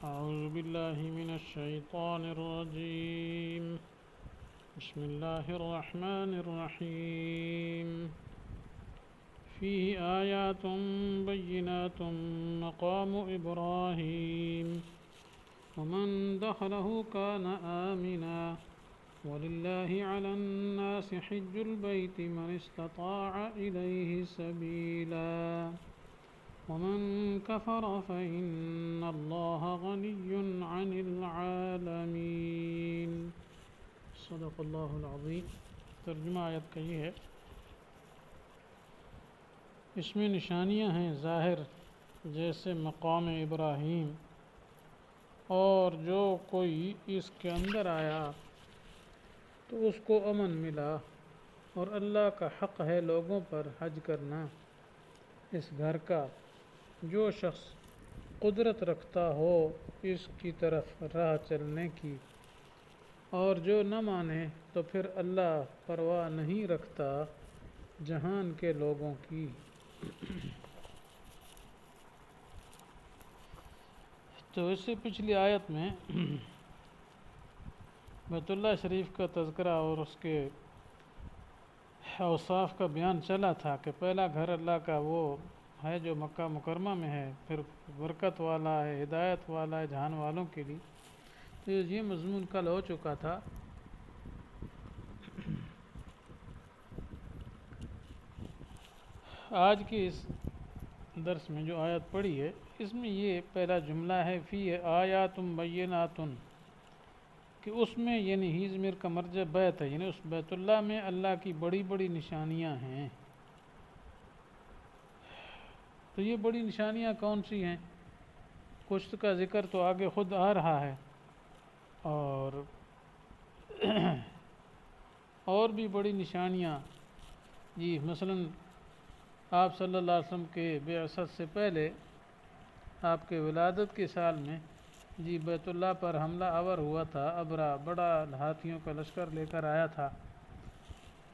أعوذ بالله من الشيطان الرجيم. بسم الله الرحمن الرحيم. فيه آيات بينات مقام إبراهيم ومن دخله كان آمنا ولله على الناس حج البيت من استطاع إليه سبيلا ومن كفر فإن الله غني عن العالمين. صدق اللہ العظیم. ترجمہ آیت کا یہ ہے، اس میں نشانیاں ہیں ظاہر جیسے مقام ابراہیم، اور جو کوئی اس کے اندر آیا تو اس کو امن ملا، اور اللہ کا حق ہے لوگوں پر حج کرنا اس گھر کا، جو شخص قدرت رکھتا ہو اس کی طرف راہ چلنے کی، اور جو نہ مانے تو پھر اللہ پرواہ نہیں رکھتا جہان کے لوگوں کی۔ تو اس سے پچھلی آیت میں بیت اللہ شریف کا تذکرہ اور اس کے اوصاف کا بیان چلا تھا کہ پہلا گھر اللہ کا وہ ہے جو مکہ مکرمہ میں ہے، پھر برکت والا ہے، ہدایت والا ہے جہان والوں کے لیے۔ تو یہ مضمون کل ہو چکا تھا۔ آج کی اس درس میں جو آیت پڑھی ہے اس میں یہ پہلا جملہ ہے فی آیات بینات، کہ اس میں یعنی ہی ضمیر کا مرجع بیت ہے، یعنی اس بیت اللہ میں اللہ کی بڑی بڑی نشانیاں ہیں۔ تو یہ بڑی نشانیاں کون سی ہیں؟ کچھ کا ذکر تو آگے خود آ رہا ہے، اور بھی بڑی نشانیاں جی، مثلا آپ صلی اللہ علیہ وسلم کے بعثت سے پہلے آپ کے ولادت کے سال میں جی بیت اللہ پر حملہ آور ہوا تھا، ابرا بڑا ہاتھیوں کا لشکر لے کر آیا تھا،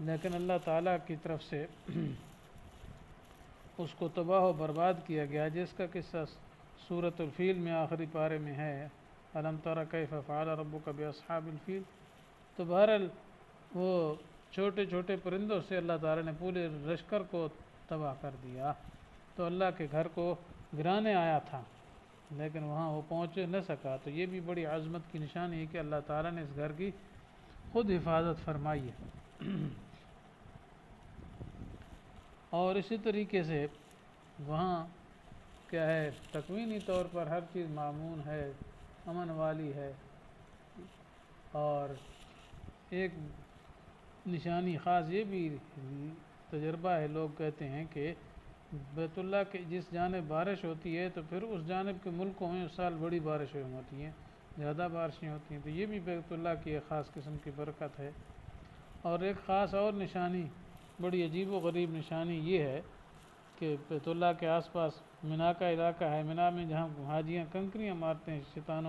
لیکن اللہ تعالیٰ کی طرف سے اس کو تباہ و برباد کیا گیا، جس کا قصہ سورۃ الفیل میں آخری پارے میں ہے، الم تر کیف فعل ربک باصحاب الفیل۔ تو بہرحال وہ چھوٹے چھوٹے پرندوں سے اللہ تعالیٰ نے پورے لشکر کو تباہ کر دیا، تو اللہ کے گھر کو گرانے آیا تھا لیکن وہاں وہ پہنچ نہ سکا۔ تو یہ بھی بڑی عظمت کی نشانی ہے کہ اللہ تعالیٰ نے اس گھر کی خود حفاظت فرمائی ہے۔ اور اسی طریقے سے وہاں کیا ہے، تکوینی طور پر ہر چیز معمون ہے، امن والی ہے۔ اور ایک نشانی خاص یہ بھی تجربہ ہے، لوگ کہتے ہیں کہ بیت اللہ کے جس جانب بارش ہوتی ہے تو پھر اس جانب کے ملکوں میں اس سال بڑی بارشیں ہوتی ہیں، زیادہ بارشیں ہوتی ہیں، تو یہ بھی بیت اللہ کی ایک خاص قسم کی برکت ہے۔ اور ایک خاص اور نشانی، بڑی عجیب و غریب نشانی یہ ہے کہ بیت اللہ کے آس پاس منا کا علاقہ ہے، منا میں جہاں حاجیاں کنکریاں مارتے ہیں شیطان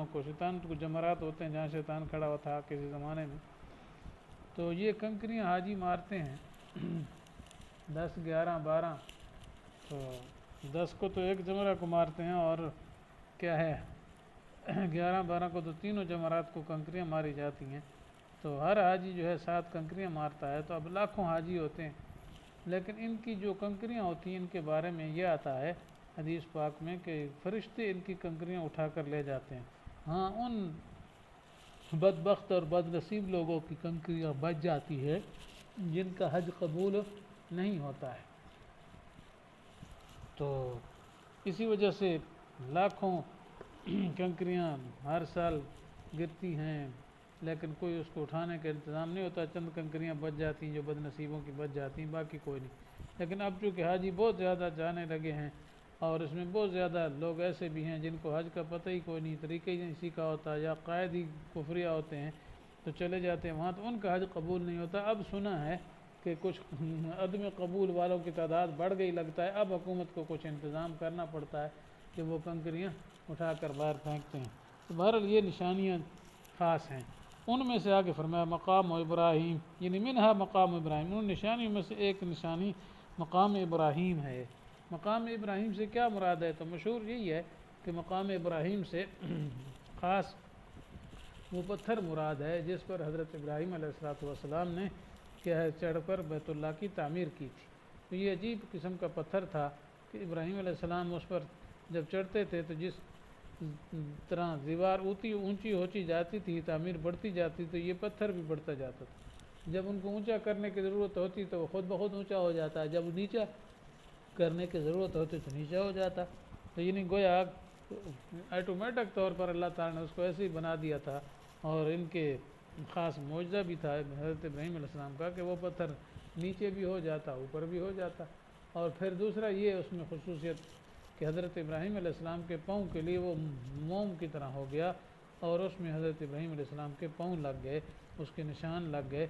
کو جمرات ہوتے ہیں جہاں شیطان کھڑا ہوا تھا کسی زمانے میں، تو یہ کنکریاں حاجی مارتے ہیں 10 11 12، تو 10 کو تو ایک جمرہ کو مارتے ہیں، اور کیا ہے 11 12 کو تو تینوں جمرات کو کنکریاں ماری جاتی ہیں، تو ہر حاجی جو ہے 7 کنکریاں مارتا ہے، تو اب لاکھوں حاجی ہوتے ہیں، لیکن ان کی جو کنکریاں ہوتی ہیں ان کے بارے میں یہ آتا ہے حدیث پاک میں کہ فرشتے ان کی کنکریاں اٹھا کر لے جاتے ہیں۔ ہاں، ان بدبخت اور بد نصیب لوگوں کی کنکریاں بچ جاتی ہے جن کا حج قبول نہیں ہوتا ہے۔ تو اسی وجہ سے لاکھوں کنکریاں ہر سال گرتی ہیں، لیکن کوئی اس کو اٹھانے کا انتظام نہیں ہوتا، چند کنکریاں بچ جاتی ہیں جو بد نصیبوں کی بچ جاتی ہیں، باقی کوئی نہیں۔ لیکن اب چونکہ حاجی بہت زیادہ جانے لگے ہیں، اور اس میں بہت زیادہ لوگ ایسے بھی ہیں جن کو حج کا پتہ ہی کوئی نہیں، طریقہ ہی نہیں سیکھا ہوتا، یا قائد ہی کفریہ ہوتے ہیں، تو چلے جاتے ہیں وہاں، تو ان کا حج قبول نہیں ہوتا۔ اب سنا ہے کہ کچھ عدم قبول والوں کی تعداد بڑھ گئی لگتا ہے، اب حکومت کو کچھ انتظام کرنا پڑتا ہے کہ وہ کنکریاں اٹھا کر باہر پھینکتے ہیں۔ تو بہرحال یہ نشانیاں خاص ہیں، ان میں سے آگے فرمایا مقام ابراہیم، یعنی منہا مقام ابراہیم، ان نشانیوں میں سے ایک نشانی مقام ابراہیم ہے۔ مقام ابراہیم سے کیا مراد ہے؟ تو مشہور یہی ہے کہ کہ مقام ابراہیم سے خاص وہ پتھر مراد ہے جس پر حضرت ابراہیم علیہ السلام نے کیا ہے چڑھ کر بیت اللہ کی تعمیر کی تھی۔ تو یہ عجیب قسم کا پتھر تھا کہ ابراہیم علیہ السلام اس پر جب چڑھتے تھے تو جس طرح دیوار اونچی ہوتی جاتی تھی، تعمیر بڑھتی جاتی، تو یہ پتھر بھی بڑھتا جاتا تھا۔ جب ان کو اونچا کرنے کی ضرورت ہوتی تو وہ خود بخود اونچا ہو جاتا ہے، جب نیچا کرنے کی ضرورت ہوتی تو نیچا ہو جاتا۔ تو یہ نہیں گویا آٹومیٹک طور پر اللہ تعالیٰ نے اس کو ایسے ہی بنا دیا تھا، اور ان کے خاص معجزہ بھی تھا حضرت ابراہیم علیہ السلام کا کہ وہ پتھر نیچے بھی ہو جاتا، اوپر بھی ہو جاتا۔ اور پھر دوسرا یہ اس میں خصوصیت کہ حضرت ابراہیم علیہ السلام کے پاؤں کے لیے وہ موم کی طرح ہو گیا، اور اس میں حضرت ابراہیم علیہ السلام کے پاؤں لگ گئے، اس کے نشان لگ گئے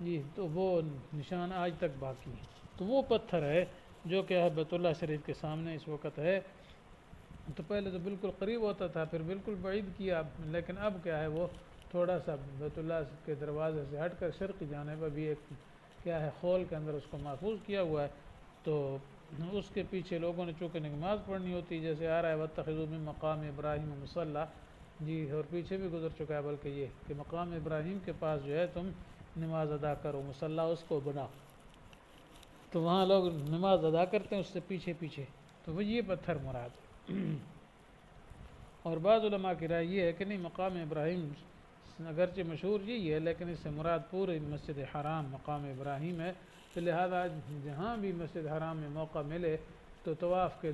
جی، تو وہ نشان آج تک باقی ہے۔ تو وہ پتھر ہے جو کہ بیت اللہ شریف کے سامنے اس وقت ہے۔ تو پہلے تو بالکل قریب ہوتا تھا، پھر بالکل بعید کیا، لیکن اب کیا ہے وہ تھوڑا سا بیت اللہ کے دروازے سے ہٹ کر شرقی جانب ابھی ایک کیا ہے خول کے اندر اس کو محفوظ کیا ہوا ہے۔ تو اس کے پیچھے لوگوں نے چونکہ نماز پڑھنی ہوتی، جیسے آ رہا ہے واتخذوا من مقام ابراہیم مصلی جی، اور پیچھے بھی گزر چکا ہے بلکہ یہ کہ مقام ابراہیم کے پاس جو ہے تم نماز ادا کرو، مصلی اس کو بنا، تو وہاں لوگ نماز ادا کرتے ہیں اس سے پیچھے پیچھے، تو وہ یہ پتھر مراد ہے۔ اور بعض علماء کی رائے یہ ہے کہ نہیں، مقام ابراہیم اگرچہ مشہور یہی ہے لیکن اس سے مراد پورے مسجد حرام مقام ابراہیم ہے، تو لہذا جہاں بھی مسجد حرام میں موقع ملے تو طواف کے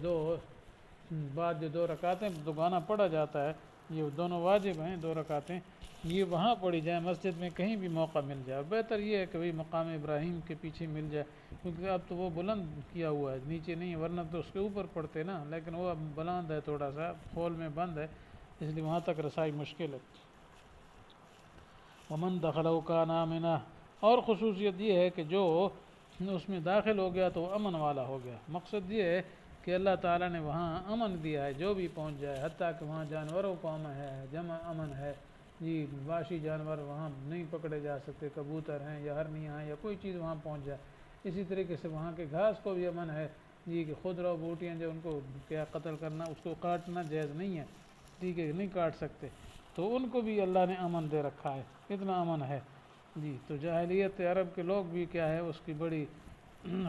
بعد جو 2 رکعتیں دوگانہ پڑھا جاتا ہے، یہ دونوں واجب ہیں 2 رکعتیں، یہ وہاں پڑھی جائیں مسجد میں کہیں بھی موقع مل جائے۔ اور بہتر یہ ہے کہ بھئی مقام ابراہیم کے پیچھے مل جائے، کیونکہ اب تو وہ بلند کیا ہوا ہے، نیچے نہیں ہے، ورنہ تو اس کے اوپر پڑتے نا، لیکن وہ اب بلند ہے، تھوڑا سا خول میں بند ہے، اس لیے وہاں تک رسائی مشکل ہے۔ ومن دخلہ کان آمنا، اور خصوصیت یہ ہے کہ جو اس میں داخل ہو گیا تو وہ امن والا ہو گیا۔ مقصد یہ ہے کہ اللہ تعالیٰ نے وہاں امن دیا ہے، جو بھی پہنچ جائے، حتیٰ کہ وہاں جانوروں کو امن ہے، جمع امن ہے جی، وحشی جانور وہاں نہیں پکڑے جا سکتے، کبوتر ہیں یا ہرنیاں ہیں یا کوئی چیز وہاں پہنچ جائے۔ اسی طریقے سے وہاں کے گھاس کو بھی امن ہے جی، کہ خضر بوٹیاں جو ان کو کیا قتل کرنا، اس کو کاٹنا جائز نہیں ہے، ٹھیک ہے، نہیں کاٹ سکتے، تو ان کو بھی اللہ نے امن دے رکھا ہے، اتنا امن ہے جی۔ تو جاہلیت عرب کے لوگ بھی کیا ہے اس کی بڑی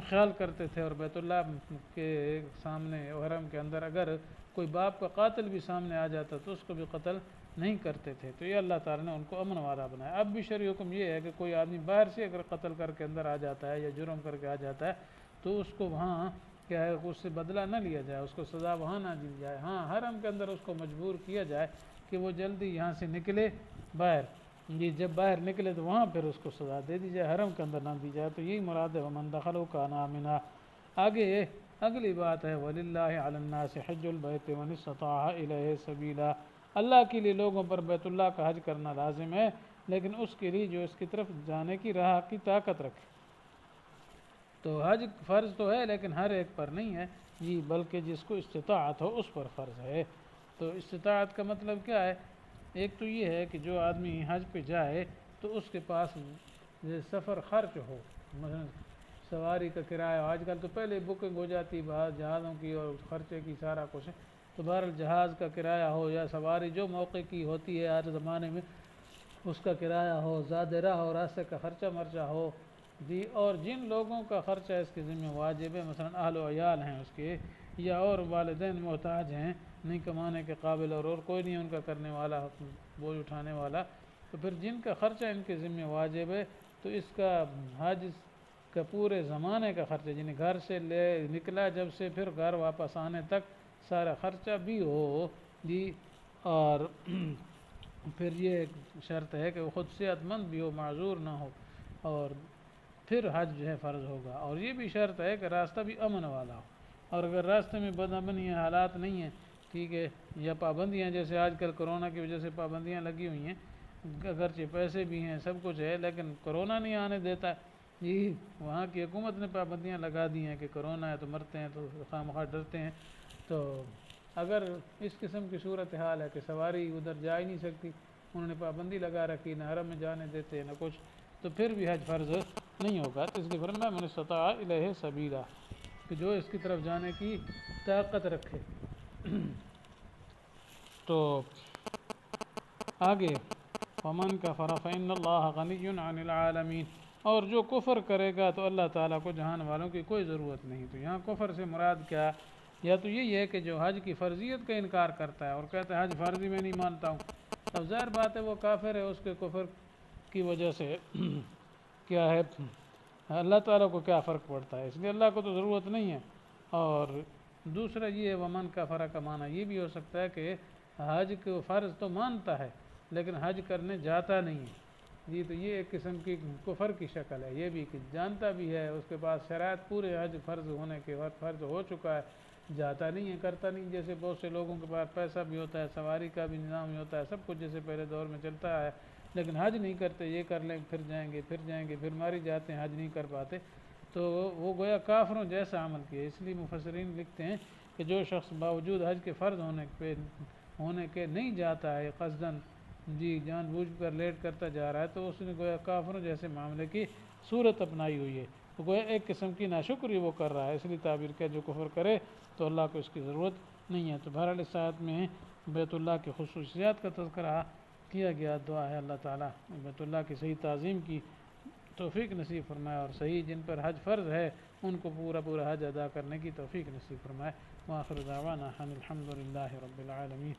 خیال کرتے تھے، اور بیت اللہ کے سامنے حرم کے اندر اگر کوئی باپ کا قاتل بھی سامنے آ جاتا تو اس کو بھی قتل نہیں کرتے تھے۔ تو یہ اللہ تعالیٰ نے ان کو امن والا بنایا۔ اب بھی شرعی حکم یہ ہے کہ کوئی آدمی باہر سے اگر قتل کر کے اندر آ جاتا ہے یا جرم کر کے آ جاتا ہے تو اس کو وہاں کیا ہے اس سے بدلہ نہ لیا جائے، اس کو سزا وہاں نہ دی جائے، ہاں حرم کے اندر اس کو مجبور کیا جائے کہ وہ جلدی یہاں سے نکلے باہر جی، جب باہر نکلے تو وہاں پھر اس کو سزا دے دی جائے، حرم کے اندر نہ دی جائے۔ تو یہی مراد ہے ومن دخلہ کان آمنا۔ آگے اگلی بات ہے وَلِلَّهِ عَلَى النَّاسِ حَجُّ الْبَيْتِ مَنِ اسْتَطَاعَ إِلَيْهِ سَبِيلًا، اللہ کے لیے لوگوں پر بیت اللہ کا حج کرنا لازم ہے، لیکن اس کے لیے جو اس کی طرف جانے کی راہ کی طاقت رکھے۔ تو حج فرض تو ہے لیکن ہر ایک پر نہیں ہے جی، بلکہ جس کو استطاعت ہو اس پر فرض ہے۔ تو استطاعت کا مطلب کیا ہے؟ ایک تو یہ ہے کہ جو آدمی حج پہ جائے تو اس کے پاس سفر خرچ ہو، مثلا سواری کا کرایہ، آج کل تو پہلے بکنگ ہو جاتی باہر جہازوں کی اور خرچے کی سارا کچھ، تو بہرحال جہاز کا کرایہ ہو یا سواری جو موقع کی ہوتی ہے ہر زمانے میں اس کا کرایہ ہو، زیادہ راہ ہو، راستے کا خرچہ مرچہ ہو جی، اور جن لوگوں کا خرچہ اس کے ذمہ واجب ہے، مثلا اہل و عیال ہیں اس کے، یا اور والدین محتاج ہیں نہیں کمانے کے قابل، اور کوئی نہیں ان کا کرنے والا بوجھ اٹھانے والا، تو پھر جن کا خرچہ ان کے ذمہ واجب ہے تو اس کا حج کا پورے زمانے کا خرچہ، یعنی گھر سے لے نکلا جب سے پھر گھر واپس آنے تک سارا خرچہ بھی ہو جی، اور پھر یہ ایک شرط ہے کہ وہ خود صحت مند بھی ہو، معذور نہ ہو، اور پھر حج جو ہے فرض ہوگا۔ اور یہ بھی شرط ہے کہ راستہ بھی امن والا ہو، اور اگر راستے میں بد امنی حالات نہیں ہیں ٹھیک ہے، یا پابندیاں جیسے آج کل کرونا کی وجہ سے پابندیاں لگی ہوئی ہیں، اگرچہ پیسے بھی ہیں سب کچھ ہے لیکن کرونا نہیں آنے دیتا جی، وہاں کی حکومت نے پابندیاں لگا دی ہیں کہ کرونا ہے تو مرتے ہیں تو خواہ ڈرتے ہیں۔ تو اگر اس قسم کی صورتحال ہے کہ سواری ادھر جا ہی نہیں سکتی، انہوں نے پابندی لگا رکھی، نہ حرم میں جانے دیتے نہ کچھ، تو پھر بھی حج فرض نہیں ہوگا۔ تو اس لیے فرمایا من استطاع الیہ سبیلا، کہ جو اس کی طرف جانے کی طاقت رکھے۔ تو آگے ومن کفر فإن اللہ غنی عن العالمین، اور جو کفر کرے گا تو اللہ تعالیٰ کو جہان والوں کی کوئی ضرورت نہیں۔ تو یہاں کفر سے مراد کیا؟ یا تو یہی ہے کہ جو حج کی فرضیت کا انکار کرتا ہے اور کہتا ہے حج فرضی میں نہیں مانتا ہوں، اب ظاہر بات ہے وہ کافر ہے، اس کے کفر کی وجہ سے کیا ہے اللہ تعالیٰ کو کیا فرق پڑتا ہے، اس لیے اللہ کو تو ضرورت نہیں ہے۔ اور دوسرا یہ ہے ومن کفر کا معنی یہ بھی ہو سکتا ہے کہ حج کو فرض تو مانتا ہے لیکن حج کرنے جاتا نہیں ہے، جی تو یہ ایک قسم کی کفر کی شکل ہے۔ یہ بھی کہ جانتا بھی ہے، اس کے پاس شرائط پورے حج فرض ہونے کے وقت فرض ہو چکا ہے، جاتا نہیں ہے، کرتا نہیں، جیسے بہت سے لوگوں کے پاس پیسہ بھی ہوتا ہے، سواری کا بھی نظام بھی ہوتا ہے، سب کچھ جیسے پہلے دور میں چلتا ہے، لیکن حج نہیں کرتے، یہ کر لیں پھر جائیں گے پھر ماری جاتے ہیں، حج نہیں کر پاتے، تو وہ گویا کافروں جیسا عمل کیا۔ اس لیے مفسرین لکھتے ہیں کہ جو شخص باوجود حج کے فرض ہونے کے نہیں جاتا ہے قصداً، جی جان بوجھ کر لیٹ کرتا جا رہا ہے، تو اس نے گویا کافروں جیسے معاملے کی صورت اپنائی ہوئی ہے، تو گویا ایک قسم کی ناشکری وہ کر رہا ہے، اس لیے تعبیر کیا جو کفر کرے تو اللہ کو اس کی ضرورت نہیں ہے۔ تو بہرحال اس آیت میں بیت اللہ کی خصوصیات کا تذکرہ کیا گیا۔ دعا ہے اللہ تعالیٰ بیت اللہ کی صحیح تعظیم کی توفیق نصیب فرمائے، اور صحیح جن پر حج فرض ہے ان کو پورا حج ادا کرنے کی توفیق نصیب فرمائے۔ وآخر دعوانا ان الحمد للہ رب العالمین۔